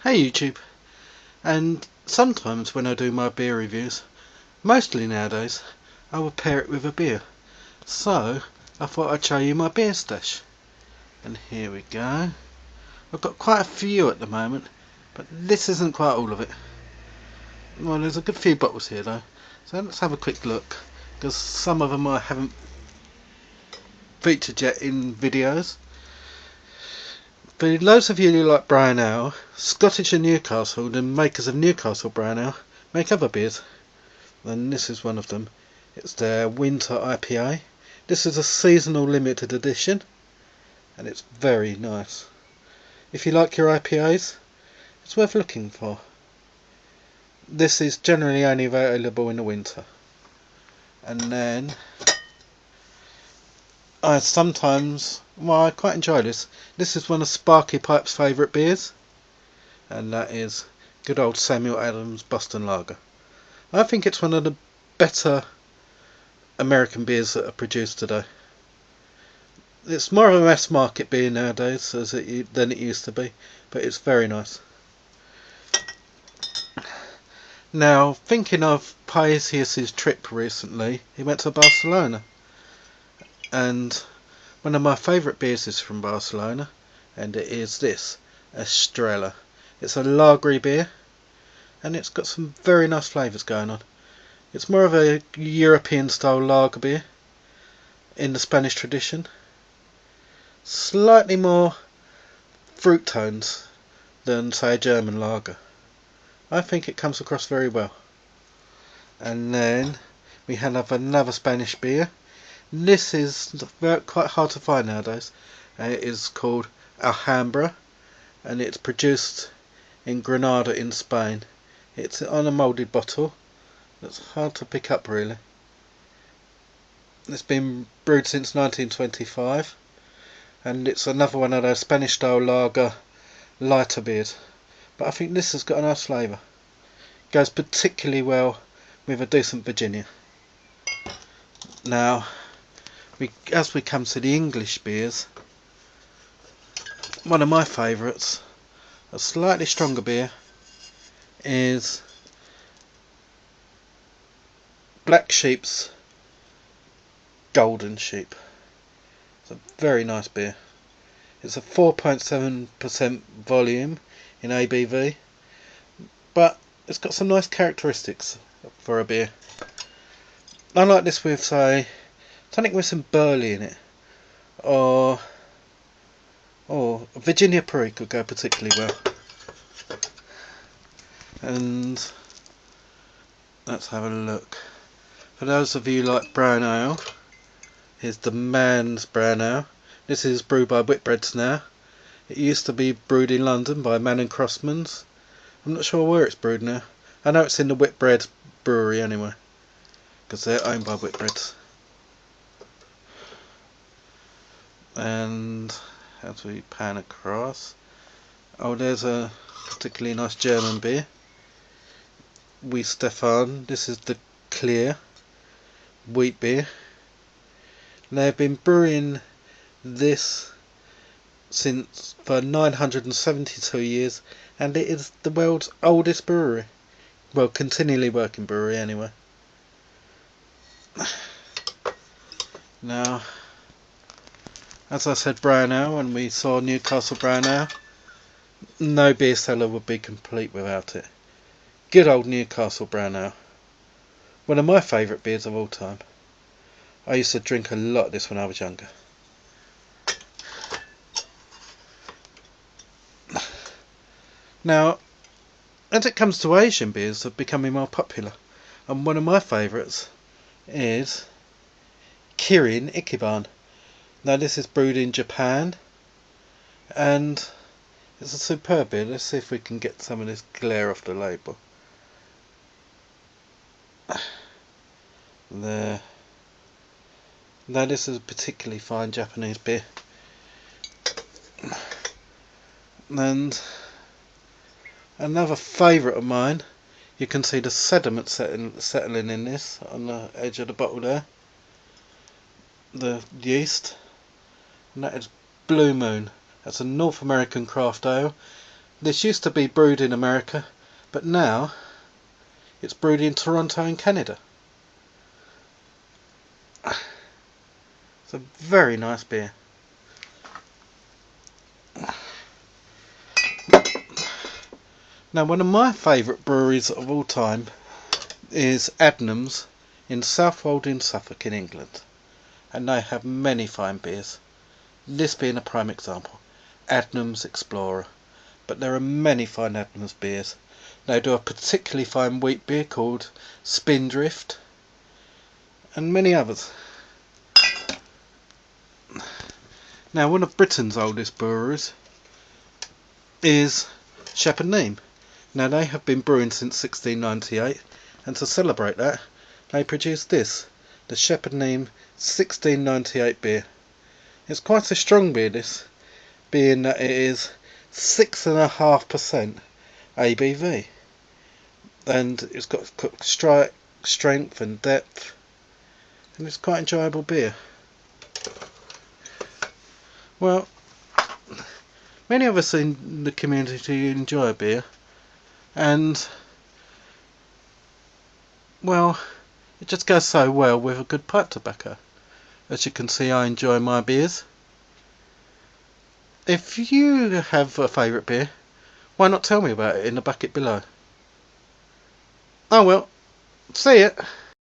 Hey YouTube, and sometimes when I do my beer reviews, mostly nowadays, I will pair it with a beer. So I thought I'd show you my beer stash. And here we go. I've got quite a few at the moment, but this isn't quite all of it. Well, there's a good few bottles here though, so let's have a quick look, because some of them I haven't featured yet in videos. For those of you who like brown ale, Scottish and Newcastle, the makers of Newcastle brown ale, make other beers, and this is one of them. It's their winter IPA. This is a seasonal limited edition, and it's very nice. If you like your IPAs, it's worth looking for. This is generally only available in the winter. And then I quite enjoy this. This is one of Sparky Pipe's favourite beers, and that is good old Samuel Adams Boston Lager. I think it's one of the better American beers that are produced today. It's more of a mass market beer nowadays than it used to be, but it's very nice. Now, thinking of Paisius's trip recently, he went to Barcelona, and one of my favourite beers is from Barcelona, and it is this, Estrella. It's a lagery beer, and it's got some very nice flavours going on. It's more of a European style lager beer in the Spanish tradition. Slightly more fruit tones than, say, a German lager. I think it comes across very well. And then we have another Spanish beer. This is quite hard to find nowadays. It is called Alhambra, and it's produced in Granada in Spain. It's on a moulded bottle. It's hard to pick up really. It's been brewed since 1925, and it's another one of those Spanish style lager lighter beers. But I think this has got a nice flavour. Goes particularly well with a decent Virginia. Now, as we come to the English beers, one of my favourites, a slightly stronger beer, is Black Sheep's Golden Sheep. It's a very nice beer. It's a 4.7% volume in ABV, but it's got some nice characteristics for a beer. I like this with, say, something with some barley in it, or Virginia Puri could go particularly well. And let's have a look. For those of you who like brown ale, here's the Man's Brown Ale. This is brewed by Whitbreads now. It used to be brewed in London by Mann and Crossman's. I'm not sure where it's brewed now. I know it's in the Whitbread brewery anyway, because they're owned by Whitbreads. And as we pan across, there's a particularly nice German beer, Wee Stefan. This is the clear wheat beer. They've been brewing this for 972 years, and it is the world's oldest brewery. Well, continually working brewery anyway. Now, as I said, brown ale, and we saw Newcastle brown ale. No beer cellar would be complete without it. Good old Newcastle brown ale. One of my favourite beers of all time. I used to drink a lot of this when I was younger. Now, as it comes to Asian beers, they're becoming more popular, and one of my favourites is Kirin Ichiban. Now, this is brewed in Japan, and it's a superb beer. Let's see if we can get some of this glare off the label. There. Now, this is a particularly fine Japanese beer, and another favourite of mine, you can see the sediment settling in this on the edge of the bottle there, the yeast, and that is Blue Moon. That's a North American craft ale This used to be brewed in America, but now it's brewed in Toronto in Canada. It's a very nice beer. Now, one of my favourite breweries of all time is Adnams in Southwold in Suffolk in England, and they have many fine beers, this being a prime example. Adnams Explorer, but there are many fine Adnams beers. They do a particularly fine wheat beer called Spindrift, and many others. Now, one of Britain's oldest breweries is Shepherd Neame. Now, they have been brewing since 1698, and to celebrate that, they produced this, the Shepherd Neame 1698 beer. It's quite a strong beer, this, being that it is 6.5% ABV, and it's got strength and depth, and it's quite enjoyable beer. Well, many of us in the community enjoy beer, and well, it just goes so well with a good pipe tobacco. As you can see, I enjoy my beers. If you have a favourite beer, why not tell me about it in the bucket below? Oh well, see ya.